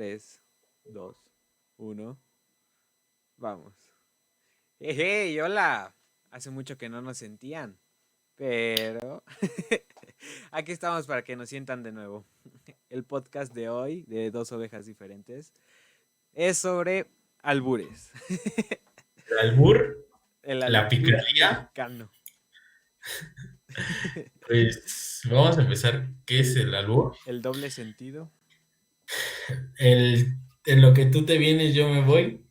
3, 2, 1. Vamos. ¡Hey, hola! Hace mucho que no nos sentían, pero aquí estamos para que nos sientan de nuevo. El podcast de hoy, de dos ovejas diferentes, es sobre albures. El albur, El la albur picardía. mexicano. Pues vamos a empezar. ¿Qué es El, el albur? el doble sentido. En lo que tú te vienes, yo me voy.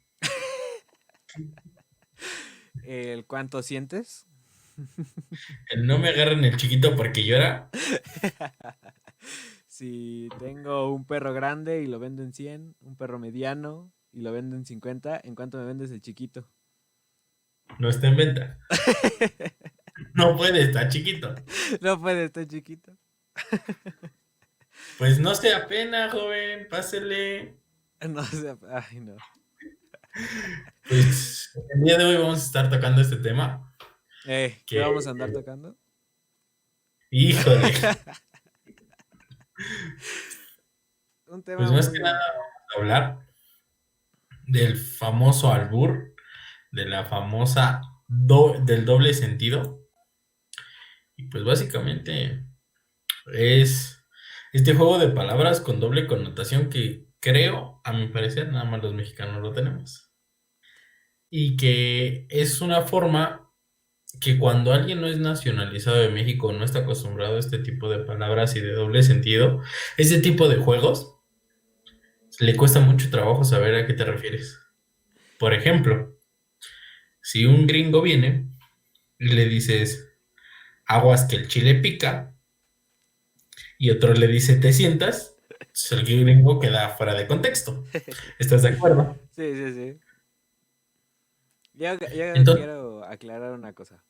El cuánto sientes. El no me agarren el chiquito porque llora. Si tengo un perro grande y lo vendo en 100, un perro mediano y lo vendo en 50, ¿en cuánto me vendes el chiquito? No está en venta. No puede, está chiquito. No puede estar chiquito. Pues no se apena, joven. Pásele. No sé, ay no. Pues el día de hoy vamos a estar tocando este tema. ¿Qué Que, vamos a andar tocando? híjole. Un Pues tema más que nada muy... vamos a hablar del famoso albur, de la famosa del doble sentido. Y pues básicamente es este juego de palabras con doble connotación que creo, a mi parecer, nada más los mexicanos lo tenemos. Y que es una forma que cuando alguien no es nacionalizado de México, no está acostumbrado a este tipo de palabras y de doble sentido, este tipo de juegos, le cuesta mucho trabajo saber a qué te refieres. Por ejemplo, si un gringo viene y le dices aguas que el chile pica, y otro le dice te sientas, pues el gringo queda fuera de contexto. ¿Estás de acuerdo? Sí, sí, sí. Yo Entonces, quiero aclarar una cosa.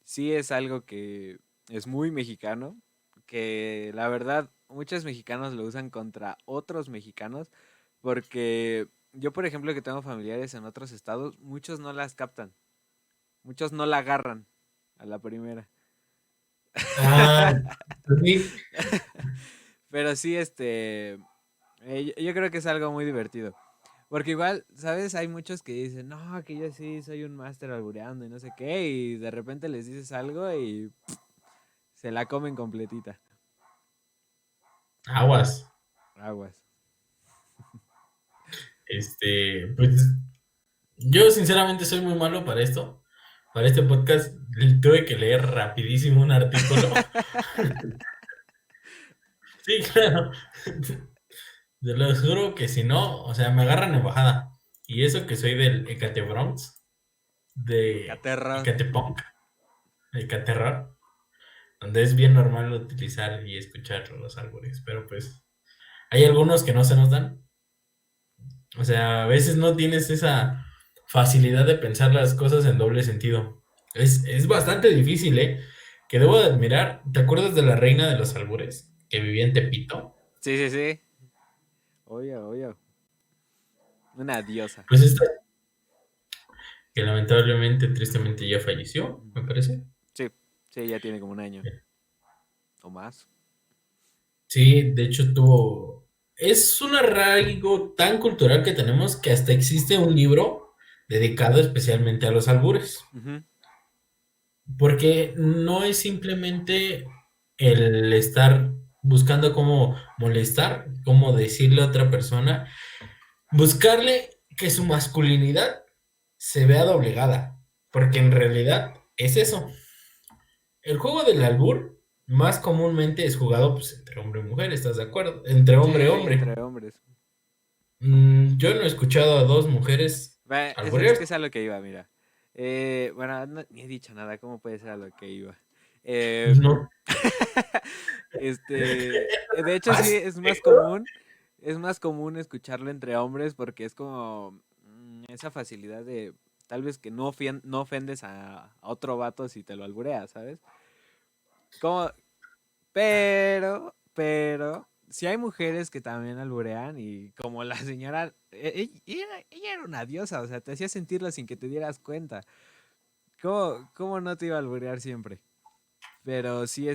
Sí es algo que es muy mexicano, que la verdad muchos mexicanos lo usan contra otros mexicanos, porque yo, por ejemplo, que tengo familiares en otros estados, muchos no las captan, muchos no la agarran a la primera. ah, pues sí, Pero sí, yo creo que es algo muy divertido. Porque igual, ¿sabes? Hay muchos que dicen, no, que yo sí soy un máster albureando y no sé qué, y de repente les dices algo y se la comen completita. aguas. Aguas. Pues yo sinceramente soy muy malo para esto. Para este podcast tuve que leer rapidísimo un artículo. Sí, claro. Te lo juro que si no, o sea, me agarran en bajada. Y eso que soy del Ecate Bronx, de Caterra. Ecatepunk, Ecaterra, donde es bien normal utilizar y escuchar los árboles. Pero pues hay algunos que no se nos dan. O sea, a veces no tienes esa facilidad de pensar las cosas en doble sentido. Es bastante difícil, ¿eh? Que debo de admirar. ¿Te acuerdas de la reina de los albures que vivía en Tepito? Sí, sí, sí. Oye, oye. Una diosa. Pues esta, que lamentablemente, tristemente ya falleció, Ujú. me parece. Sí, sí, ya tiene como un año o más. Sí, de hecho tuvo... Es un arraigo tan cultural que tenemos que hasta existe un libro dedicado especialmente a los albures. Ujú. Porque no es simplemente el estar buscando cómo molestar, cómo decirle a otra persona, buscarle que su masculinidad se vea doblegada, porque en realidad es eso. El juego del albur más comúnmente es jugado pues, entre hombre y mujer, ¿estás de acuerdo? Entre Sí, hombre y hombre. entre hombres. Yo no he escuchado a dos mujeres Es alburear. que es a lo que iba, mira. Bueno, ni he dicho nada, ¿cómo puede ser a lo que iba? No. De hecho sí ¿Más? es más común escucharlo entre hombres porque es como esa facilidad de tal vez que no ofendes a otro vato si te lo albureas, ¿sabes? Como, pero, si hay mujeres que también alburean y como la señora, ella era una diosa, o sea, te hacía sentirlo sin que te dieras cuenta. ¿Cómo no te iba a alburear siempre? Pero sí,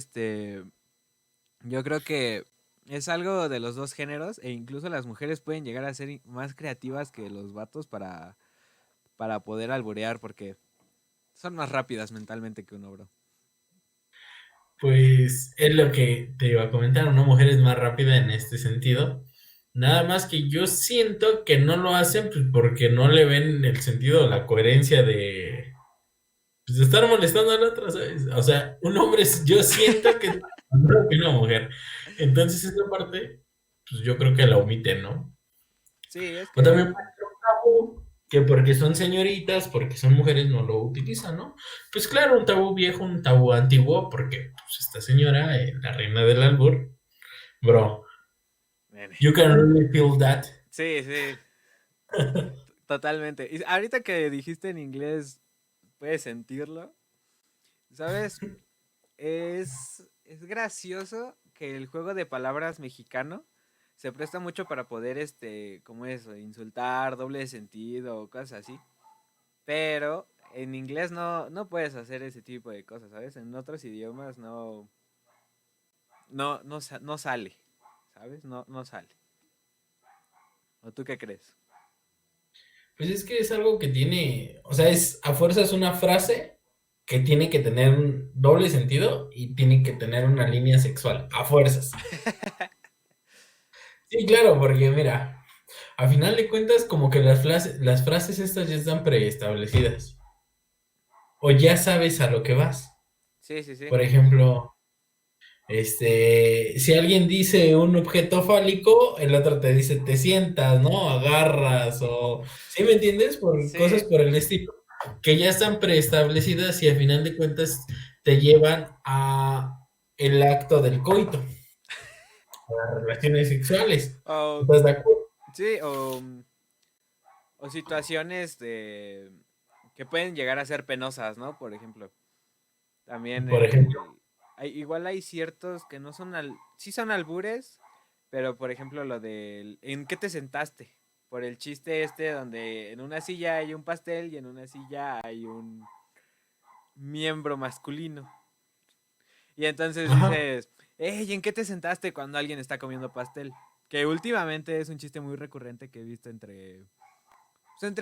yo creo que Es algo de los dos géneros e incluso las mujeres pueden llegar a ser más creativas que los vatos para poder alburear porque son más rápidas mentalmente que uno, bro. Pues es lo que te iba a comentar, una mujer es más rápida en este sentido. Nada más que yo siento que no lo hacen pues, porque no le ven el sentido, la coherencia de, pues, de estar molestando al otro, ¿sabes? O sea, un hombre, yo siento que es más rápido que una mujer. Entonces, esa parte, pues yo creo que la omiten, ¿no? Sí, es O que también puede ser un tabú, que porque son señoritas, porque son mujeres, no lo utilizan, ¿no? Pues claro, un tabú viejo, un tabú antiguo, porque pues, esta señora, la reina del albur, bro, nene. you can really feel that. Sí, sí, totalmente. Y ahorita que dijiste en inglés, puedes sentirlo. ¿Sabes? Es gracioso que el juego de palabras mexicano se presta mucho para poder, como eso, insultar, doble sentido, cosas así. Pero en inglés no puedes hacer ese tipo de cosas, ¿sabes? En otros idiomas no sale, ¿sabes? No sale. ¿O tú qué crees? Pues es que es algo que tiene, o sea, es a fuerzas una frase que tiene que tener un doble sentido y tiene que tener una línea sexual, a fuerzas. Sí, claro, porque mira, a final de cuentas como que las frases estas ya están preestablecidas o ya sabes a lo que vas. Sí, sí, sí. Por ejemplo, si alguien dice un objeto fálico, el otro te dice te sientas, ¿no? Agarras o, ¿sí me entiendes? Por cosas Sí. por el estilo, que ya están preestablecidas y a final de cuentas te llevan a el acto del coito, a las relaciones sexuales. O, ¿Estás de acuerdo? sí, o situaciones que pueden llegar a ser penosas, ¿no? Por ejemplo. También Por ejemplo. igual hay ciertos que no son sí son albures, pero por ejemplo lo del ¿en qué te sentaste? Por el chiste donde en una silla hay un pastel y en una silla hay un miembro masculino. Y entonces Ajá. dices, hey, ¿en qué te sentaste cuando alguien está comiendo pastel? Que últimamente es un chiste muy recurrente que he visto entre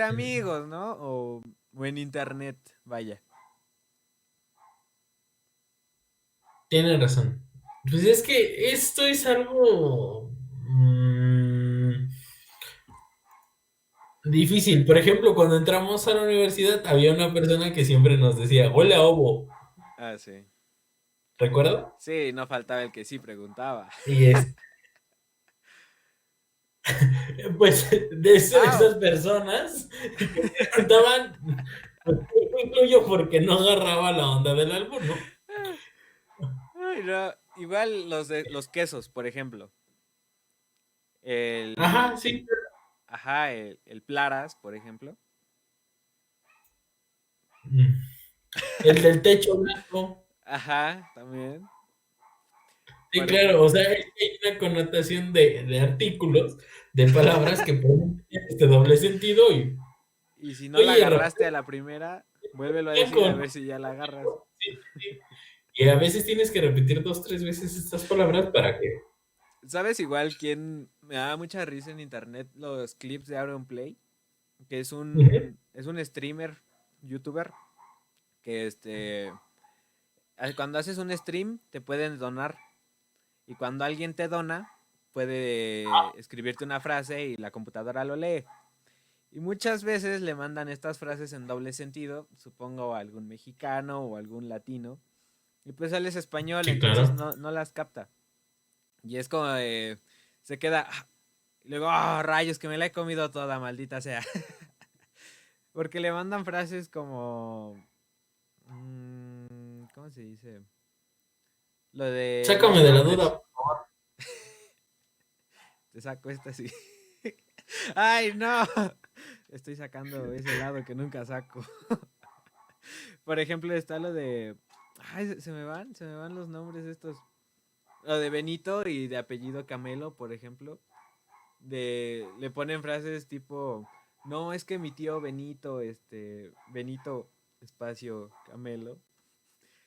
amigos, ¿no? O en internet, vaya. Tienes razón. Pues es que esto es algo difícil. Por ejemplo, cuando entramos a la universidad, había una persona que siempre nos decía, hola, Obo. Ah, sí. ¿Recuerdo? Sí, no faltaba el que sí preguntaba. Y pues de ¡Au! esas personas que preguntaban, pues, yo incluyo porque no agarraba la onda del álbum, ¿no? Ay, no. Igual los quesos, por ejemplo. Ajá, El, sí. ajá, el Plaras, por ejemplo. El del techo blanco. Ajá, también. Sí, Por claro, o ejemplo. sea, es que hay una connotación de artículos, de palabras que pueden tener este doble sentido y, Y si no la oye, Rafael, agarraste a la primera, vuélvelo a decir a blanco, ¿no? ver si ya la agarras. Sí, sí, sí. Y a veces tienes que repetir dos, tres veces estas palabras para que... ¿Sabes igual quién me da mucha risa en internet los clips de Play? Que Ujú. es un streamer, youtuber, que cuando haces un stream te pueden donar. Y cuando alguien te dona, puede escribirte una frase y la computadora lo lee. Y muchas veces le mandan estas frases en doble sentido, supongo a algún mexicano o algún latino. Y pues él es español, Sí, entonces claro. no las capta. Y es como se queda. Y luego, oh, rayos, que me la he comido toda, maldita sea. Porque le mandan frases como. ¿Cómo se dice? Lo de los Sácame de la nombres. duda. Te saco esta así. ¡Ay, no! Estoy sacando ese lado que nunca saco. Por ejemplo, está lo de. Ay, se me van los nombres estos. Lo de Benito y de apellido Camelo, por ejemplo. Le ponen frases tipo. No, es que mi tío Benito, Benito, espacio, Camelo,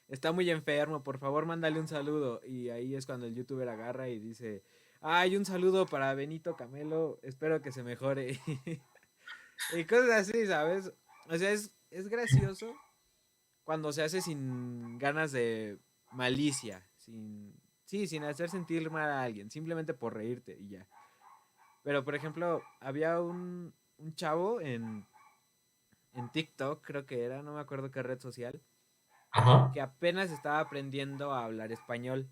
está muy enfermo, por favor mándale un saludo. Y ahí es cuando el youtuber agarra y dice, Ay, un saludo para Benito Camelo, espero que se mejore. Y cosas así, ¿sabes? O sea, es gracioso cuando se hace sin ganas de malicia, sí, sin hacer sentir mal a alguien, simplemente por reírte y ya. Pero, por ejemplo, había un chavo en TikTok, creo que era, no me acuerdo qué red social, Ajá. que apenas estaba aprendiendo a hablar español.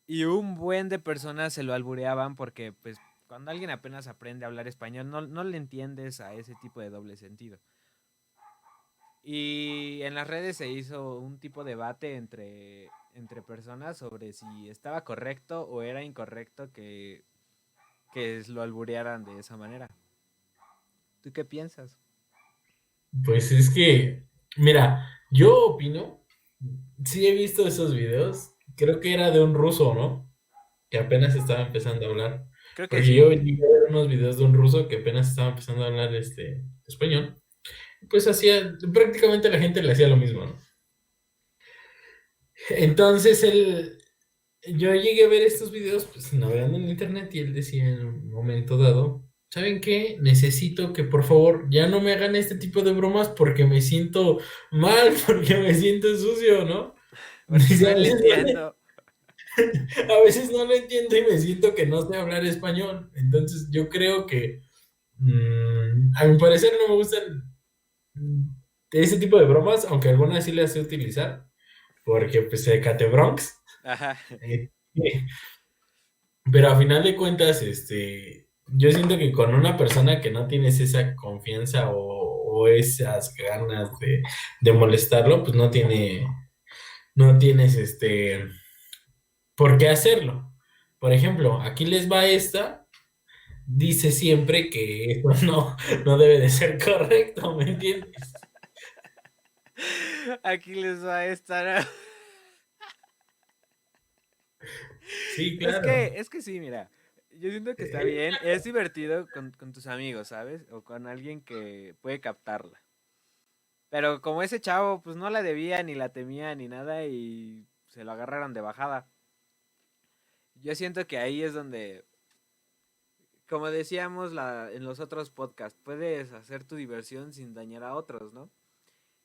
Y un buen de personas se lo albureaban porque, pues, cuando alguien apenas aprende a hablar español, no le entiendes a ese tipo de doble sentido. Y en las redes se hizo un tipo de debate entre personas sobre si estaba correcto o era incorrecto que lo alburearan de esa manera. ¿Tú qué piensas? Pues es que, mira, yo opino, sí he visto esos videos, creo que era de un ruso, ¿no? Que apenas estaba empezando a hablar. Creo que Porque sí. yo llegué a ver unos videos de un ruso que apenas estaba empezando a hablar español. Pues hacía, prácticamente la gente le hacía lo mismo, ¿no? Entonces yo llegué a ver estos videos, pues navegando en internet y él decía en un momento dado, ¿saben qué? Necesito que por favor ya no me hagan este tipo de bromas porque me siento mal, porque me siento sucio, ¿no? Porque Dice, no le entiendo. a veces no lo entiendo y me siento que no sé hablar español. Entonces yo creo que a mi parecer no me gustan mm, ese tipo de bromas, aunque algunas sí las sé utilizar, porque pues Cate Bronx. Ajá. eh, Pero a final de cuentas, yo siento que con una persona que no tienes esa confianza o esas ganas de molestarlo, pues no tienes por qué hacerlo. Por ejemplo, aquí les va esta, dice siempre que esto no debe de ser correcto, ¿me entiendes? Aquí les va a estar. Sí, claro. Es que sí, mira. Yo siento que está Eh, bien. Es divertido con tus amigos, ¿sabes? O con alguien que puede captarla. Pero como ese chavo, pues no la debía, ni la temía, ni nada, y se lo agarraron de bajada. Yo siento que ahí es donde, como decíamos en los otros podcasts, puedes hacer tu diversión sin dañar a otros, ¿no?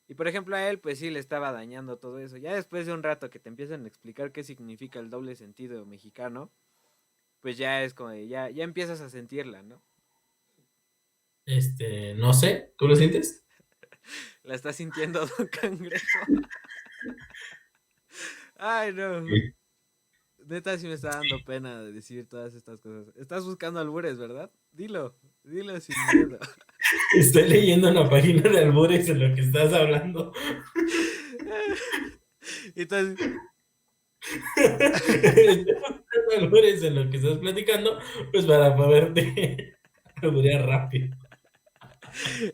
Y por ejemplo a él, pues sí le estaba dañando todo eso. Ya después de un rato que te empiezan a explicar qué significa el doble sentido mexicano, pues ya es como ya empiezas a sentirla, ¿no? no sé, ¿tú lo sientes? La estás sintiendo, don Cangrejo. Ay, no. Sí. Neta sí me está dando pena de decir todas estas cosas. Estás buscando albures, ¿verdad? Dilo sin miedo. Estoy leyendo una página de albures en lo que estás hablando. Entonces, Albures en lo que estás platicando, pues para poderte alburear rápido.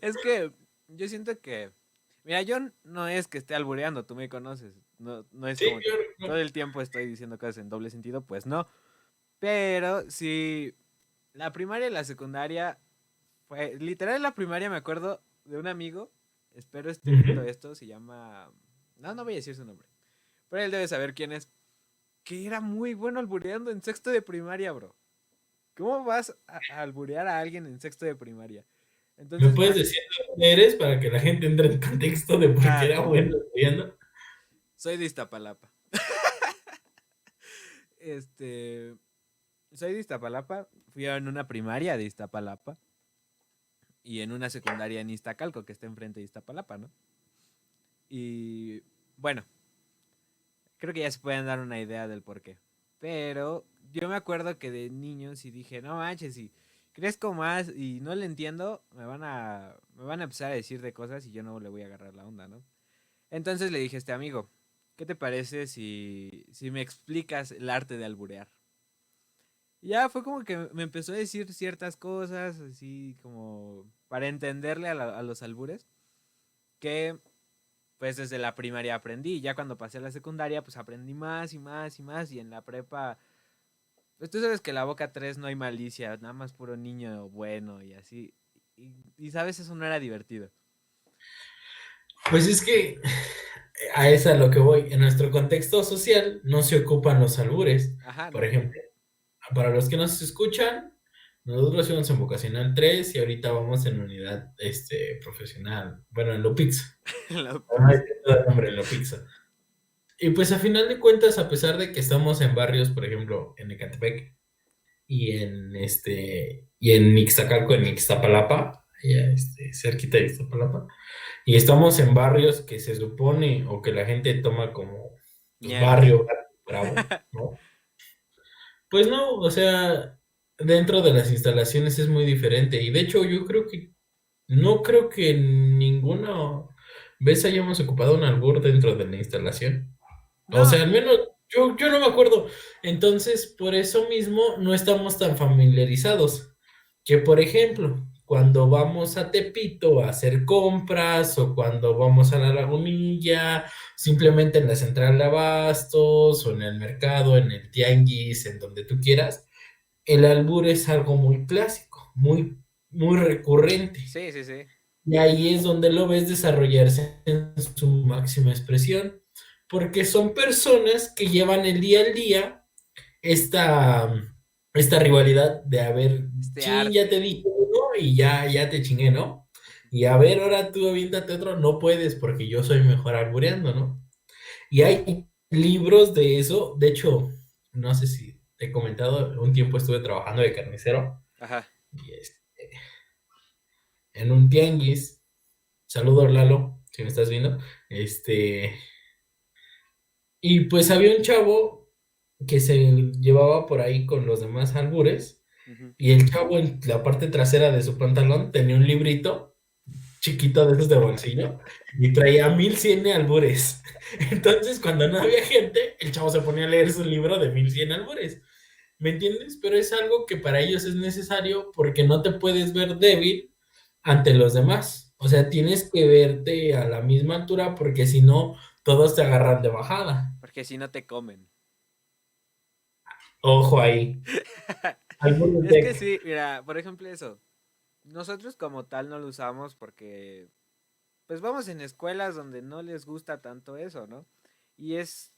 es que yo siento que, mira, yo no es que esté albureando, tú me conoces. No es Sí, como que claro, todo claro. el tiempo estoy diciendo cosas en doble sentido, pues no. Pero sí, la primaria y la secundaria fue, literal la primaria me acuerdo de un amigo, espero esté viendo Ujú. esto, se llama, no voy a decir su nombre, pero él debe saber quién es, que era muy bueno albureando en sexto de primaria, bro. ¿Cómo vas a alburear a alguien en sexto de primaria? ¿Me Entonces, puedes decir dónde eres para que la gente entre en contexto de por qué era bueno estudiando? soy de Iztapalapa. Este, soy de Iztapalapa, fui en una primaria de Iztapalapa y en una secundaria en Iztacalco, que está enfrente de Iztapalapa, ¿no? Y bueno, creo que ya se pueden dar una idea del por qué. Pero yo me acuerdo que de niño sí dije, no manches, si crezco más y no le entiendo, me van a empezar a decir de cosas y yo no le voy a agarrar la onda, ¿no? Entonces le dije a este amigo, ¿qué te parece si me explicas el arte de alburear? Y ya fue como que me empezó a decir ciertas cosas, así como para entenderle a los albures, que pues desde la primaria aprendí. Y ya cuando pasé a la secundaria, pues aprendí más y más y más. Y en la prepa, pues tú sabes que la boca 3 no hay malicia, nada más puro niño bueno y así. Y sabes, eso no era divertido. Pues es que a eso es a lo que voy. En nuestro contexto social no se ocupan los albures. Ajá, Por ¿no? ejemplo, Para los que nos escuchan, nosotros íbamos en vocacional 3 y ahorita vamos en unidad profesional, bueno, en Lopix. La Ay, pizza. te da nombre, en Lopix. Y pues a final de cuentas, a pesar de que estamos en barrios, por ejemplo, en Ecatepec y en Ixtacalco, en Ixtapalapa, allá, cerquita de Ixtapalapa, y estamos en barrios que se supone o que la gente toma como pues, Ñeros. barrio bravo, ¿no? Pues no, o sea, dentro de las instalaciones es muy diferente. Y de hecho, yo creo que no creo que ninguna vez hayamos ocupado un albur dentro de la instalación. O No, sea, al menos yo no me acuerdo. Entonces, por eso mismo no estamos tan familiarizados. Que, por ejemplo, cuando vamos a Tepito a hacer compras o cuando vamos a la Lagunilla, simplemente en la central de abastos o en el mercado, en el tianguis, en donde tú quieras, el albur es algo muy clásico, muy recurrente. sí, sí, sí. Y ahí es donde lo ves desarrollarse en su máxima expresión, porque son personas que llevan el día al día esta, esta rivalidad de a ver, Este chin, ya te arte. dije uno y ya te chingué, ¿no? Y a ver, ahora tú aviéntate otro, no puedes porque yo soy mejor albureando, ¿no? Y hay libros de eso, de hecho, no sé si te he comentado, un tiempo estuve trabajando de carnicero Ajá. y en un tianguis, saludos Lalo, si me estás viendo, y pues había un chavo que se llevaba por ahí con los demás albures. Ujú. Y el chavo en la parte trasera de su pantalón tenía un librito chiquito de esos de bolsillo y traía 1100 albures. Entonces, cuando no había gente, el chavo se ponía a leer su libro de 1100 albures. ¿Me entiendes? Pero es algo que para ellos es necesario porque no te puedes ver débil ante los demás. O sea, tienes que verte a la misma altura porque si no, todos te agarran de bajada. Porque si no te comen. Ojo ahí. Albur de Es que tech. sí, mira, por ejemplo eso. Nosotros como tal no lo usamos porque pues vamos en escuelas donde no les gusta tanto eso, ¿no? Y es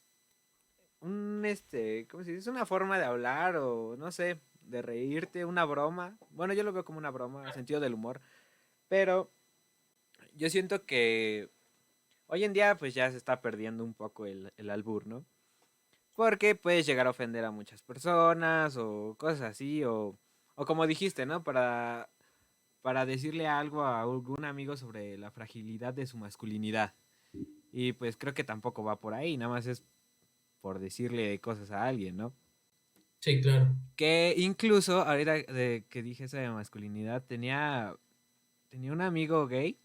¿cómo se dice? Es una forma de hablar o no sé, de reírte, una broma. Bueno, yo lo veo como una broma, sentido del humor, pero yo siento que hoy en día pues ya se está perdiendo un poco el albur, ¿no? Porque puedes llegar a ofender a muchas personas o cosas así, o como dijiste, ¿no? Para decirle algo a algún amigo sobre la fragilidad de su masculinidad. Y pues creo que tampoco va por ahí, nada más es por decirle cosas a alguien, ¿no? Sí, claro. Que incluso, ahorita de que dije eso de masculinidad, tenía un amigo gay,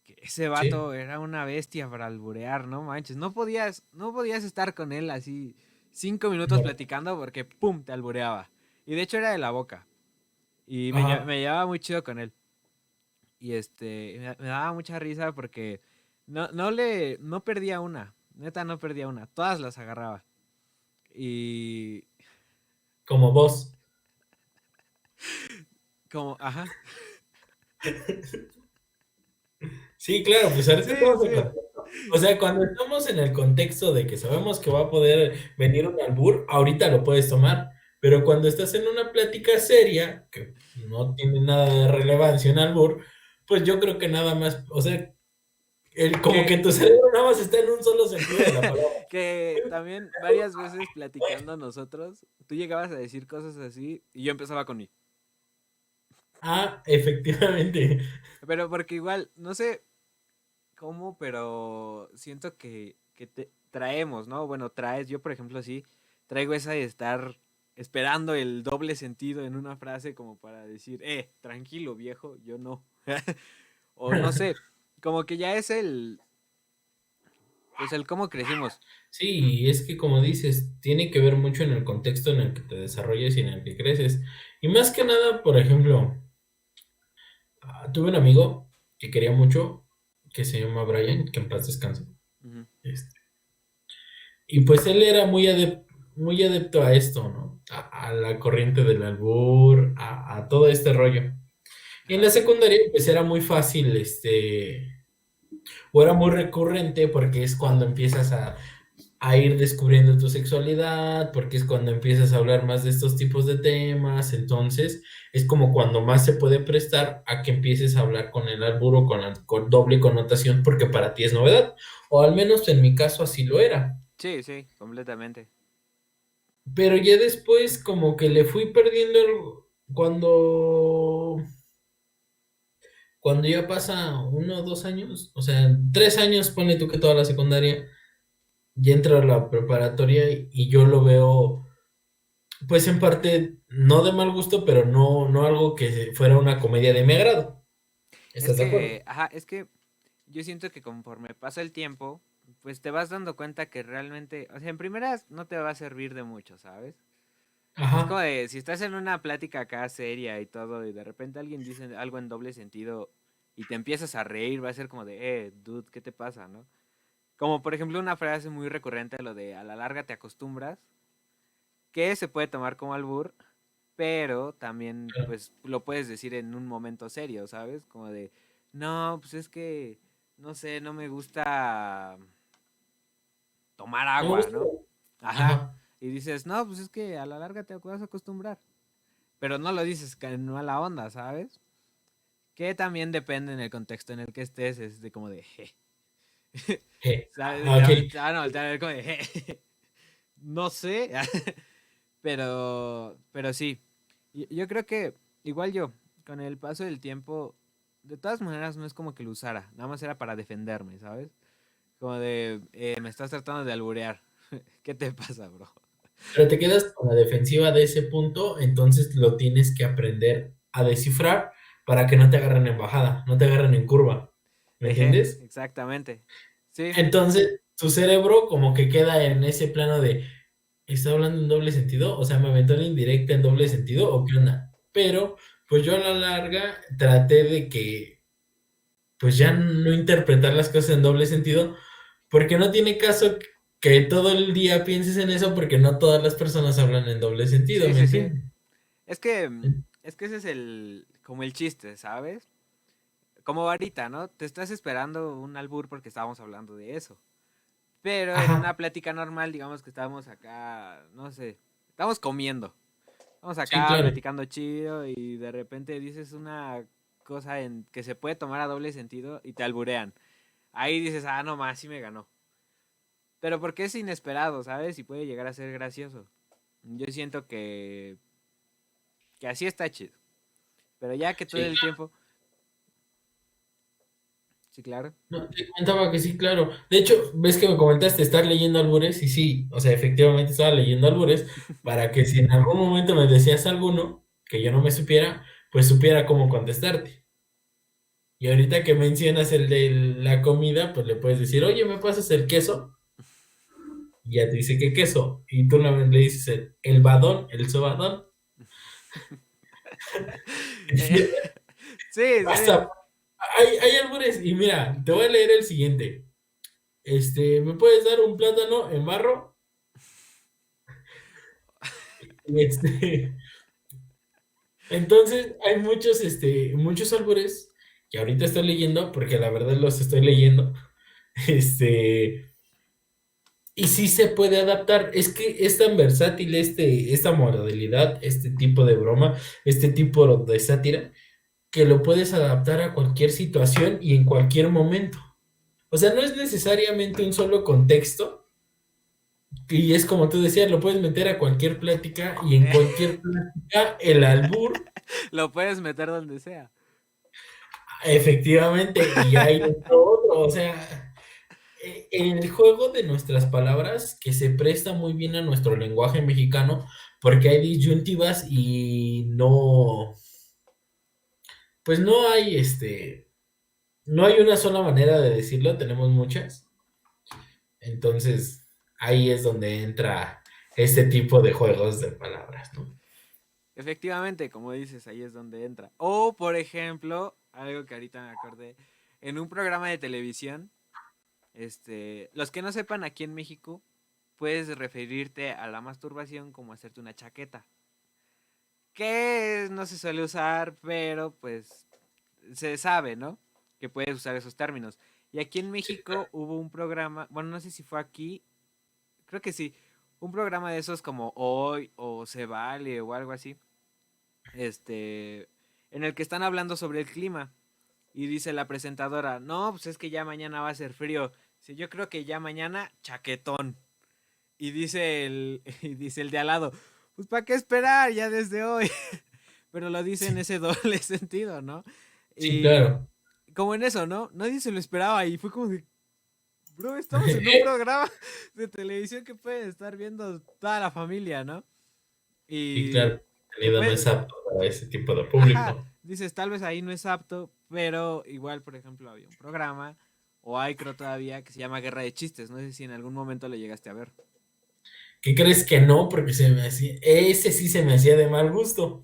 que ese Sí. vato era una bestia para alburear, no manches. No podías estar con él así 5 minutos No. platicando porque ¡pum! Te albureaba. Y de hecho era de la boca. Y Ajá. me llevaba muy chido con él. Y me daba mucha risa porque no perdía una. Neta, no perdía una. Todas las agarraba. Y Como vos. como, ajá. Sí, claro, pues ahorita Sí, estamos en sí. contexto. O sea, cuando estamos en el contexto de que sabemos que va a poder venir un albur, ahorita lo puedes tomar. Pero cuando estás en una plática seria, que no tiene nada de relevancia un albur, pues yo creo que nada más, o sea, como que Que, tu cerebro nada más está en un solo sentido de la palabra. que también varias veces platicando nosotros, tú llegabas a decir cosas así y yo empezaba con mi. Ah, efectivamente. Pero porque igual, no sé cómo, pero siento que traemos, ¿no? Bueno, traes, yo por ejemplo sí, traigo esa de estar esperando el doble sentido en una frase como para decir, tranquilo viejo, yo no. O no sé, como que ya es pues el cómo crecimos. Sí, es que como dices, tiene que ver mucho en el contexto en el que te desarrollas y en el que creces. Y más que nada, por ejemplo, tuve un amigo que quería mucho, que se llama Brian, que en paz descanse. Ujú. Este, y pues él era muy adepto a esto, ¿no? A la corriente del albur, a todo este rollo. Y en la Ajá. secundaria, pues era muy fácil, o era muy recurrente porque es cuando empiezas a ir descubriendo tu sexualidad, porque es cuando empiezas a hablar más de estos tipos de temas, entonces es como cuando más se puede prestar a que empieces a hablar con el albur o con doble connotación, porque para ti es novedad, o al menos en mi caso así lo era. Sí, sí, completamente. Pero ya después como que le fui perdiendo cuando ya pasa 1 o 2 años, o sea, 3 años, ponle tú que toda la secundaria, ya entro a la preparatoria y yo lo veo, pues en parte, no de mal gusto, pero no algo que fuera una comedia de mi agrado. Es ¿Estás de acuerdo? que, ajá, es que yo siento que conforme pasa el tiempo, pues te vas dando cuenta que realmente, o sea, en primeras no te va a servir de mucho, ¿sabes? Es como Ajá. de, si estás en una plática acá seria y todo, y de repente alguien dice algo en doble sentido y te empiezas a reír, va a ser como de, dude, ¿qué te pasa, no? Como por ejemplo una frase muy recurrente, lo de a la larga te acostumbras, que se puede tomar como albur, pero también Claro. pues lo puedes decir en un momento serio, ¿sabes? Como de, no, pues es que, no sé, no me gusta tomar No me agua, gusta. ¿no? Ajá. Ajá. Y dices, no, pues es que a la larga te vas a acostumbrar. Pero no lo dices en mala onda, ¿sabes? Que también depende en el contexto en el que estés, es de como de, ¿sabes? Ok. Te van a voltear a ver como de, no sé, pero sí. Yo creo que igual yo, con el paso del tiempo, de todas maneras no es como que lo usara, nada más era para defenderme, ¿sabes? Como de, me estás tratando de alburear. ¿Qué te pasa, bro? Pero te quedas con la defensiva de ese punto, entonces lo tienes que aprender a descifrar para que no te agarren en bajada, no te agarren en curva. ¿Me Eje, entiendes? exactamente. Sí, Entonces, tu cerebro como que queda en ese plano de, ¿está hablando en doble sentido? O sea, ¿me aventó una indirecta en doble sentido o qué onda? Pero, pues yo a la larga traté de que, pues ya no interpretar las cosas en doble sentido, porque no tiene caso que todo el día pienses en eso, porque no todas las personas hablan en doble sentido, sí, ¿me sí, sí. entiendes? Es que, es que ese es como el chiste, ¿sabes? Como ahorita, ¿no? Te estás esperando un albur porque estábamos hablando de eso. Pero en una Ajá, plática normal, digamos que estábamos acá, no sé, estamos comiendo. Estamos sí, acá claro. platicando chido y de repente dices una cosa en que se puede tomar a doble sentido y te alburean. Ahí dices, ah, no más, sí me ganó. Pero porque es inesperado, ¿sabes? Y puede llegar a ser gracioso. Yo siento que así está chido. Pero ya que todo Sí, el tiempo... Sí, claro. no, te comentaba que sí, claro. De hecho, ves que me comentaste estar leyendo albures y sí, o sea, efectivamente estaba leyendo albures para que si en algún momento me decías alguno que yo no me supiera, pues supiera cómo contestarte. Y ahorita que mencionas el de la comida, pues le puedes decir, oye, ¿me pasas el queso? Y ya te dice qué queso. Y tú le dices el badón, el sobadón. Eh, sí, sí. Hasta hay albures. Y mira, te voy a leer el siguiente. ¿Me puedes dar un plátano en barro? Este, entonces, hay muchos albures que ahorita estoy leyendo, porque la verdad los estoy leyendo. Este, y sí se puede adaptar. Es que es tan versátil esta modalidad, este tipo de broma, este tipo de sátira, que lo puedes adaptar a cualquier situación y en cualquier momento. O sea, no es necesariamente un solo contexto. Y es como tú decías, lo puedes meter a cualquier plática y en cualquier plática el albur. Lo puedes meter donde sea. Efectivamente, y hay otro, o sea, el juego de nuestras palabras que se presta muy bien a nuestro lenguaje mexicano, porque hay disyuntivas y no, pues no hay una sola manera de decirlo, tenemos muchas, entonces ahí es donde entra este tipo de juegos de palabras, ¿no? Efectivamente, como dices, ahí es donde entra. O, por ejemplo, algo que ahorita me acordé, en un programa de televisión, los que no sepan aquí en México, puedes referirte a la masturbación como hacerte una chaqueta. Que no se suele usar, pero pues se sabe, ¿no? Que puedes usar esos términos. Y aquí en México hubo un programa, bueno, no sé si fue aquí creo que sí, un programa de esos como Hoy o Se Vale o algo así, este, en el que están hablando sobre el clima y dice la presentadora, no, pues es que ya mañana va a ser frío. Sí, yo creo que ya mañana chaquetón. Y dice y dice el de al lado, pues ¿para qué esperar ya desde hoy? Pero lo dice en Sí, ese doble sentido, ¿no? sí, Y claro. como en eso, ¿no? Nadie se lo esperaba y fue como de, bro, estamos en un programa de televisión que puede estar viendo toda la familia, ¿no? Y Y claro, que contenido no es puede, apto para ese tipo de ajá, público. dices, tal vez ahí no es apto, pero igual, por ejemplo, había un programa, o hay creo todavía, que se llama Guerra de Chistes, no sé si en algún momento lo llegaste a ver. ¿Qué crees que no? Porque se me hacía, ese sí se me hacía de mal gusto.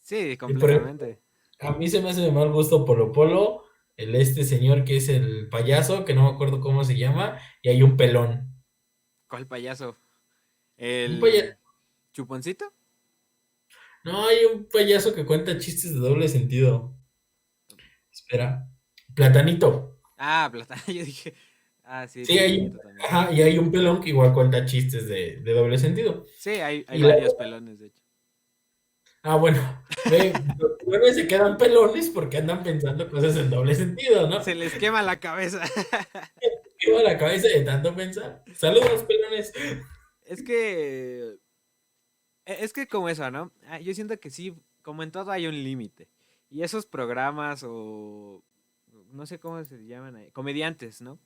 Sí, Y por ejemplo, completamente. a mí se me hace de mal gusto Polo Polo, este señor que es el payaso, que no me acuerdo cómo se llama, y hay un pelón. ¿Cuál payaso? Un payaso, ¿El chuponcito? no, hay un payaso que cuenta chistes de doble sentido. Espera, Platanito. Ah, plata. Yo dije, ah, sí, Sí, platanito también. ajá, y hay un pelón que igual cuenta chistes de doble sentido. Sí, hay Y la, varios pelones, de hecho. bueno, ve, los pelones se quedan pelones porque andan pensando cosas en doble sentido, ¿no? Se les quema la cabeza. Quema la cabeza de tanto pensar. Saludos, pelones. Es que, es que como eso, ¿no? Yo siento que sí, como en todo hay un límite. Y esos programas o, no sé cómo se llaman ahí, comediantes, ¿no?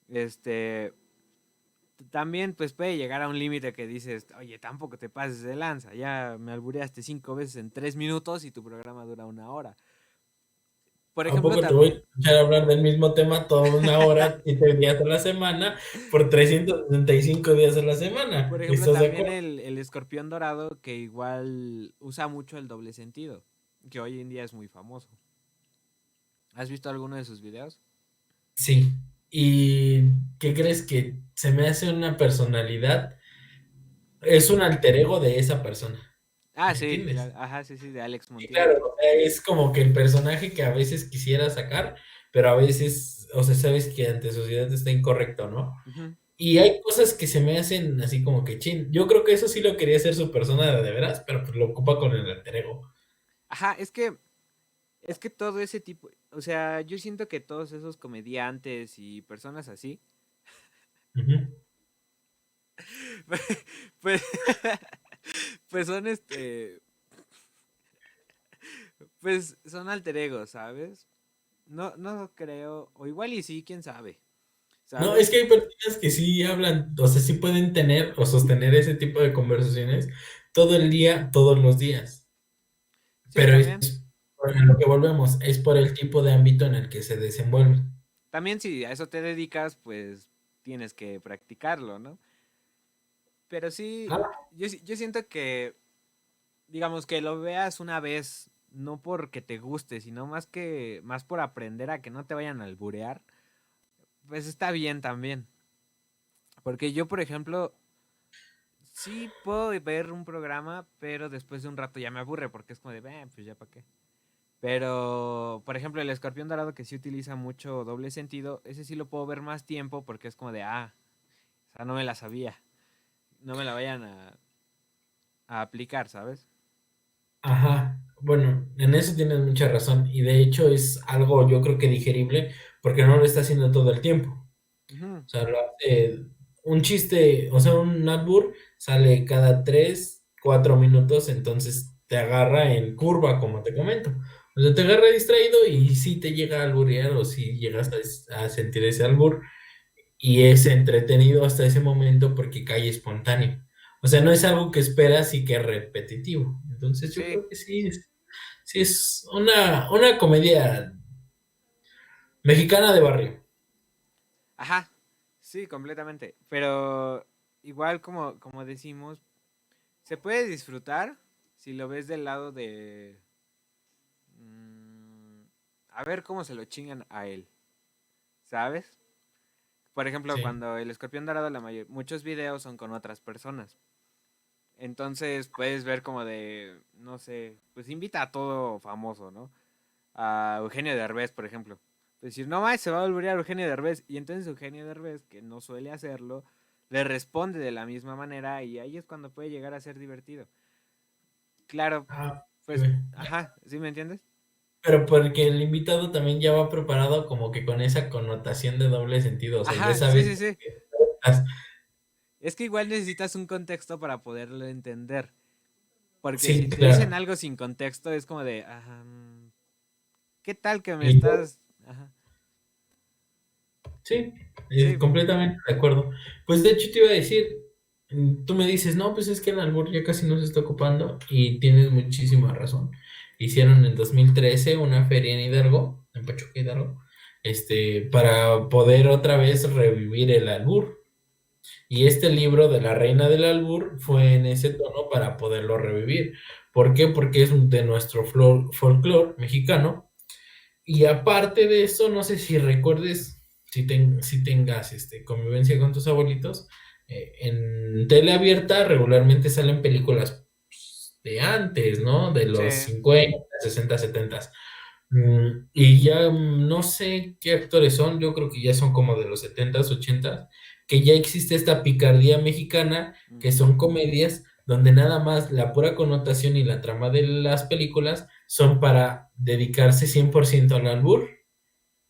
Este, también pues puede llegar a un límite que dices, oye, tampoco te pases de lanza, ya me albureaste 5 veces en 3 minutos y tu programa dura 1 hora. Por ¿A ejemplo, poco te voy a también, escuchar hablar del mismo tema toda una hora, 7 días a la semana, por 365 días a la semana? por ejemplo, ¿Estás de también acuerdo? el escorpión dorado que igual usa mucho el doble sentido, que hoy en día es muy famoso. ¿Has visto alguno de sus videos? Sí. ¿Y qué crees que se me hace una personalidad? Es un alter ego de esa persona. Ah, ¿Me sí, entiendes? ajá, sí, sí, de Alex Y Montiel. claro, o sea, es como que el personaje que a veces quisiera sacar, pero a veces, o sea, sabes que ante sociedad está incorrecto, ¿no? Ujú. Y hay cosas que se me hacen así como que chin. Yo creo que eso sí lo quería hacer su persona de veras, pero pues lo ocupa con el alter ego. Ajá, es que todo ese tipo, o sea, yo siento que todos esos comediantes y personas así, Ujú. pues, pues son pues son alter egos, ¿sabes? No, no creo, o igual y sí, quién sabe, No, es ¿sabes? que hay personas que sí hablan, o sea, sí pueden tener o sostener ese tipo de conversaciones todo el día, todos los días. Sí, Pero también. es por lo que volvemos, es por el tipo de ámbito en el que se desenvuelve. También si a eso te dedicas, pues tienes que practicarlo, ¿no? Pero sí, Ah, yo siento que, digamos, que lo veas una vez, no porque te guste, sino más por aprender a que no te vayan a alburear, pues está bien también. Porque yo, por ejemplo, sí puedo ver un programa, pero después de un rato ya me aburre, porque es como de, pues ya para qué. Pero, por ejemplo, el escorpión dorado que sí utiliza mucho doble sentido, ese sí lo puedo ver más tiempo porque es como de, o sea, no me la sabía. No me la vayan a aplicar, ¿sabes? ajá, bueno, en eso tienes mucha razón y de hecho es algo yo creo que digerible porque no lo está haciendo todo el tiempo. Ujú. O sea, lo hace un chiste, o sea, un albur sale cada 3, 4 minutos, entonces te agarra en curva, como te comento. O sea, te agarra distraído y sí te llega a alburear o sí llegas a sentir ese albur y es entretenido hasta ese momento porque cae espontáneo. O sea, no es algo que esperas y que es repetitivo. Entonces yo Sí, creo que sí es una comedia mexicana de barrio. ajá, sí, completamente. Pero igual como decimos, se puede disfrutar si lo ves del lado de... mm, a ver cómo se lo chingan a él, ¿sabes? Por ejemplo, Sí. cuando el escorpión dorado, muchos videos son con otras personas. Entonces puedes ver como de, no sé, pues invita a todo famoso, ¿no? A Eugenio Derbez, por ejemplo. Decir, no más, se va a volver a Eugenio Derbez. Y entonces Eugenio Derbez, que no suele hacerlo, le responde de la misma manera y ahí es cuando puede llegar a ser divertido. Claro, Ah, sí, pues, güey. ajá, ¿sí me entiendes? Pero porque el invitado también ya va preparado como que con esa connotación de doble sentido, o sea, ya Ajá, sí, sabe sí, sí. que estás- Es que igual necesitas un contexto para poderlo entender. Porque si Sí, te dicen claro. algo sin contexto, es como de, ¿qué tal que me Y estás? Ajá, sí, sí, completamente de acuerdo. Pues de hecho te iba a decir, tú me dices, no, pues es que el albur ya casi no se está ocupando y tienes muchísima razón. Hicieron en 2013 una feria en Hidalgo, en Pachuca Hidalgo, para poder otra vez revivir el albur. Y este libro de la Reina del Albur fue en ese tono para poderlo revivir. ¿Por qué? Porque es de nuestro folclore mexicano. Y aparte de eso, no sé si recuerdes, si tengas convivencia con tus abuelitos, en tele abierta regularmente salen películas pues, de antes, ¿no? De sí. los 50, 60, 70. Y ya no sé qué actores son, yo creo que ya son como de los 70s, 80s, que ya existe esta picardía mexicana, que Ujú, son comedias donde nada más la pura connotación y la trama de las películas son para dedicarse 100% al albur.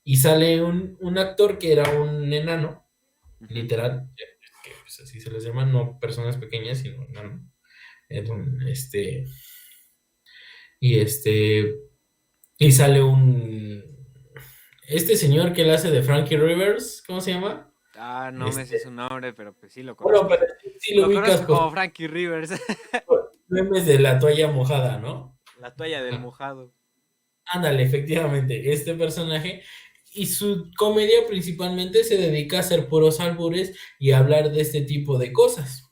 Y sale un actor que era un enano, ujú. literal, que pues así se les llama, no personas pequeñas, sino enano. Era y y sale este señor que él hace de Frankie Rivers, ¿cómo se llama? No me sé Este, su nombre, pero pues sí lo bueno, conozco. pero sí lo Lo ubicas conozco pues como Frankie Rivers, por memes de la toalla mojada, ¿no? la toalla del Ajá. mojado. Ándale, efectivamente, este personaje y su comedia principalmente se dedica a hacer puros albures y a hablar de este tipo de cosas.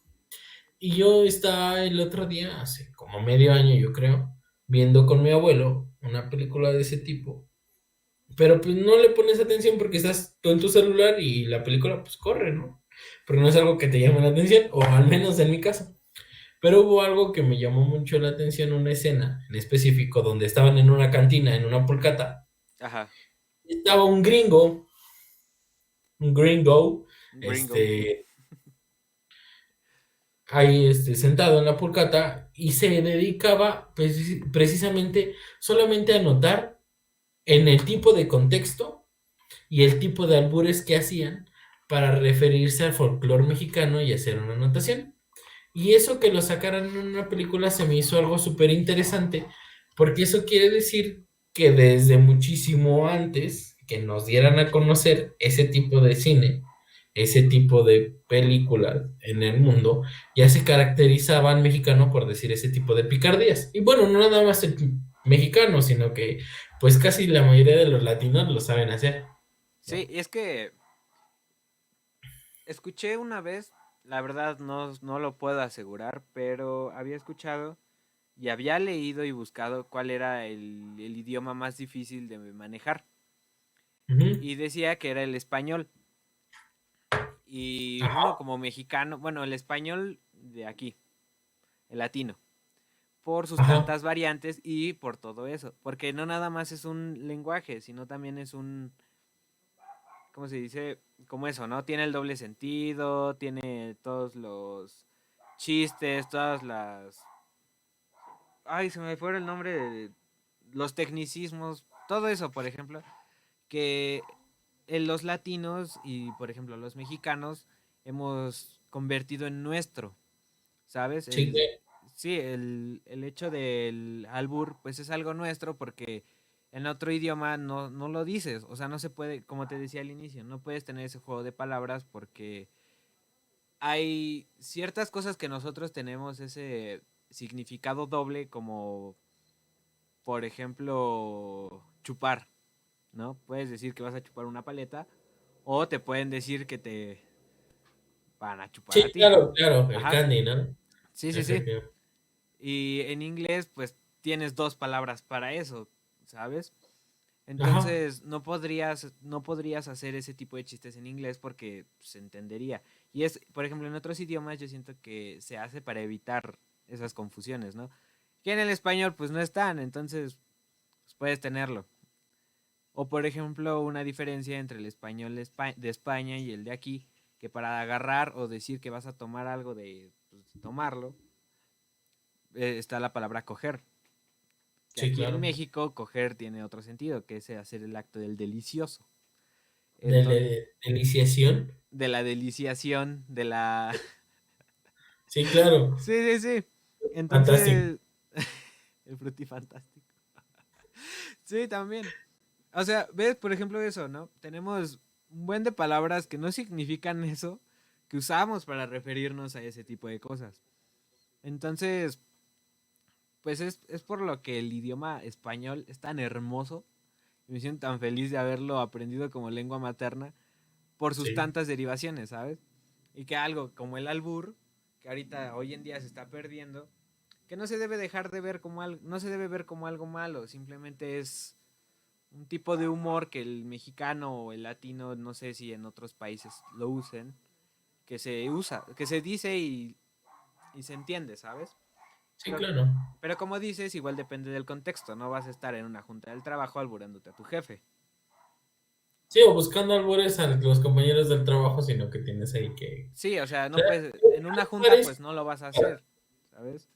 Y yo estaba el otro día, hace como medio año yo creo, viendo con mi abuelo una película de ese tipo. Pero pues no le pones atención porque estás tú en tu celular y la película pues corre, ¿no? Porque no es algo que te llame la atención, o al menos en mi caso. Pero hubo algo que me llamó mucho la atención, una escena en específico donde estaban en una cantina, en una pulcata. Ajá, Estaba un gringo, un gringo. este, ahí sentado en la pulcata y se dedicaba precisamente solamente a notar en el tipo de contexto y el tipo de albures que hacían para referirse al folclore mexicano y hacer una anotación. Y eso que lo sacaran en una película se me hizo algo súper interesante, porque eso quiere decir que desde muchísimo antes que nos dieran a conocer ese tipo de cine, ese tipo de películas en el mundo, ya se caracterizaban mexicano por decir ese tipo de picardías. Y bueno, no nada más el mexicano, sino que pues casi la mayoría de los latinos lo saben hacer, Sí, ¿no? y es que escuché una vez, la verdad no lo puedo asegurar, pero había escuchado y había leído y buscado cuál era el idioma más difícil de manejar. Ujú. Y decía que era el español. Y uno Ajá. como mexicano, bueno, el español de aquí, el latino, por sus Ajá. tantas variantes y por todo eso. Porque no nada más es un lenguaje, sino también es un, ¿cómo se dice? Como eso, ¿no? Tiene el doble sentido, tiene todos los chistes, todas las... Ay, se me fue el nombre de los tecnicismos, todo eso, por ejemplo, que en los latinos y, por ejemplo, los mexicanos hemos convertido en nuestro, ¿sabes? Sí, Sí, el hecho del albur, pues es algo nuestro porque en otro idioma no lo dices, o sea, no se puede, como te decía al inicio, no puedes tener ese juego de palabras porque hay ciertas cosas que nosotros tenemos ese significado doble como, por ejemplo, chupar, ¿no? Puedes decir que vas a chupar una paleta o te pueden decir que te van a chupar a sí, ti. claro, claro, el Ajá. candy, ¿no? Sí, sí, sí. Efectivo. Y en inglés, pues tienes dos palabras para eso, ¿sabes? Ajá. Entonces no podrías hacer ese tipo de chistes en inglés porque se entendería. Y es, por ejemplo, en otros idiomas yo siento que se hace para evitar esas confusiones, ¿no? Que en el español pues no están, entonces pues, puedes tenerlo. O por ejemplo, una diferencia entre el español de España y el de aquí, que para agarrar o decir que vas a tomar algo de pues, tomarlo, está la palabra coger. Que Sí, aquí en claro. México coger tiene otro sentido, que es hacer el acto del delicioso. De Entonces, deliciación. de la deliciación, de la... Sí, claro. Sí, sí, sí. Fantástico. Entonces, el frutifantástico. Sí, también. O sea, ves, por ejemplo, eso, ¿no? Tenemos un buen de palabras que no significan eso, que usamos para referirnos a ese tipo de cosas. Entonces, pues es por lo que el idioma español es tan hermoso y me siento tan feliz de haberlo aprendido como lengua materna por sus Sí, tantas derivaciones, ¿sabes? Y que algo como el albur, que ahorita hoy en día se está perdiendo, que no se debe dejar de ver como algo, no se debe ver como algo malo, simplemente es un tipo de humor que el mexicano o el latino, no sé si en otros países lo usen, que se usa, que se dice y se entiende, ¿sabes? sí, Pero, claro. pero como dices, igual depende del contexto, no vas a estar en una junta del trabajo alburándote a tu jefe. Sí, o buscando albures a los compañeros del trabajo, sino que tienes ahí que... Sí, o sea, O no sea, puedes, en una hay junta lugares... pues no lo vas a hacer, ¿sabes?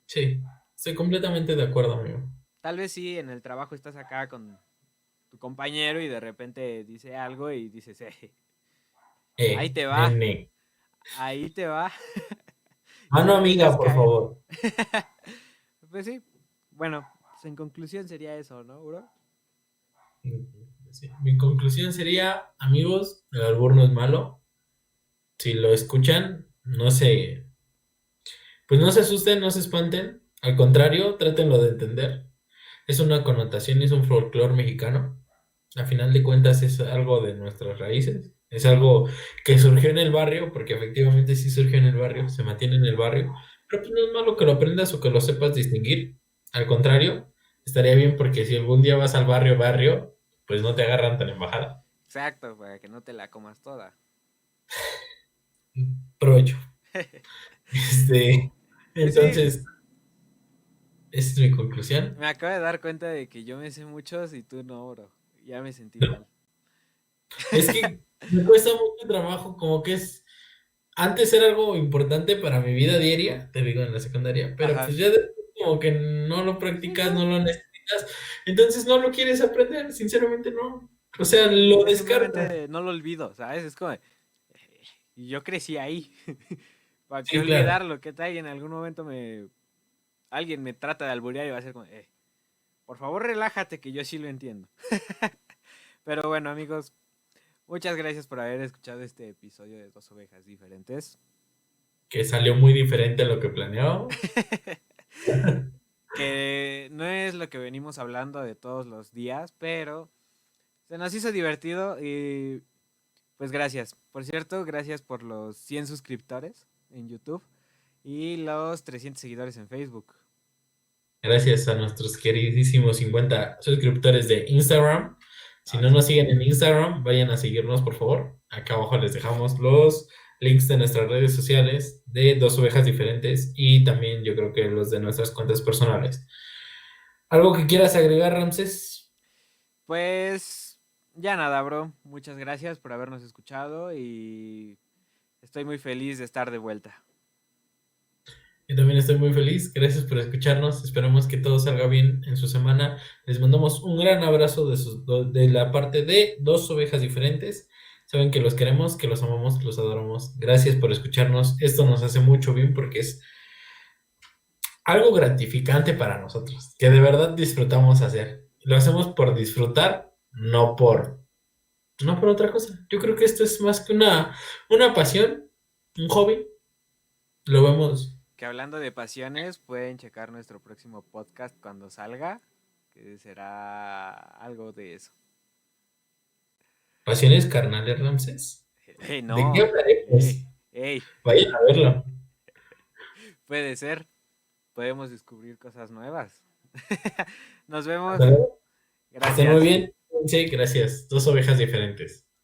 Sí, estoy completamente de acuerdo, amigo. Tal vez sí, en el trabajo estás acá con tu compañero y de repente dice algo y dices, ahí te va, Nene. ahí te va, y Mano no lo amiga, dejas por caer. favor. Pues sí, bueno, pues en conclusión sería eso, ¿no, bro? Sí. Mi conclusión sería, amigos, el albur no es malo. Si lo escuchan, pues no se asusten, no se espanten. Al contrario, trátenlo de entender. Es una connotación, es un folclore mexicano. A final de cuentas es algo de nuestras raíces. Es algo que surgió en el barrio, porque efectivamente sí surgió en el barrio, se mantiene en el barrio. Pero pues no es malo que lo aprendas o que lo sepas distinguir. Al contrario, estaría bien porque si algún día vas al barrio, barrio, pues no te agarran tan embajada. Exacto, para que no te la comas toda. Provecho. Este, Pues sí, entonces, esa es mi conclusión. me acabo de dar cuenta de que yo me sé muchos y tú no, bro. Ya me sentí ¿No? mal. Es que me cuesta mucho trabajo, como que es, antes era algo importante para mi vida diaria, te digo en la secundaria, pero Ajá. pues ya después como que no lo Sí, practicas, no. no lo necesitas, entonces no lo quieres aprender, sinceramente no. O sea, lo Yo descartas. simplemente no lo olvido, ¿sabes? Es como, y yo crecí ahí. ¿Para qué Sí, claro. olvidarlo? ¿Qué tal? Y en algún momento alguien me trata de alburear y va a ser como, por favor relájate que yo sí lo entiendo. Pero bueno, amigos, muchas gracias por haber escuchado este episodio de Dos Ovejas Diferentes. Que salió muy diferente a lo que planeábamos. Que no es lo que venimos hablando de todos los días, pero se nos hizo divertido y pues gracias. Por cierto, gracias por los 100 suscriptores en YouTube y los 300 seguidores en Facebook. Gracias a nuestros queridísimos 50 suscriptores de Instagram. Si Ah, no sí. nos siguen en Instagram, vayan a seguirnos, por favor. Acá abajo les dejamos los links de nuestras redes sociales de dos ovejas diferentes y también yo creo que los de nuestras cuentas personales. ¿Algo que quieras agregar, Ramses? Pues ya nada, bro. Muchas gracias por habernos escuchado y estoy muy feliz de estar de vuelta. Yo también estoy muy feliz. Gracias por escucharnos. Esperamos que todo salga bien en su semana. Les mandamos un gran abrazo de la parte de dos ovejas diferentes. Saben que los queremos, que los amamos, que los adoramos. Gracias por escucharnos. Esto nos hace mucho bien porque es algo gratificante para nosotros, que de verdad disfrutamos hacer. Lo hacemos por disfrutar, no por otra cosa. Yo creo que esto es más que una pasión, un hobby. Lo vemos. Que hablando de pasiones, pueden checar nuestro próximo podcast cuando salga, que será algo de eso. Pasiones carnales, Ramses. ¿De qué No, hablaremos? ey, Vayan a verlo. puede ser, podemos descubrir cosas nuevas. Nos vemos, Hasta luego. Que estén muy gracias. bien. Sí, gracias. Dos ovejas diferentes.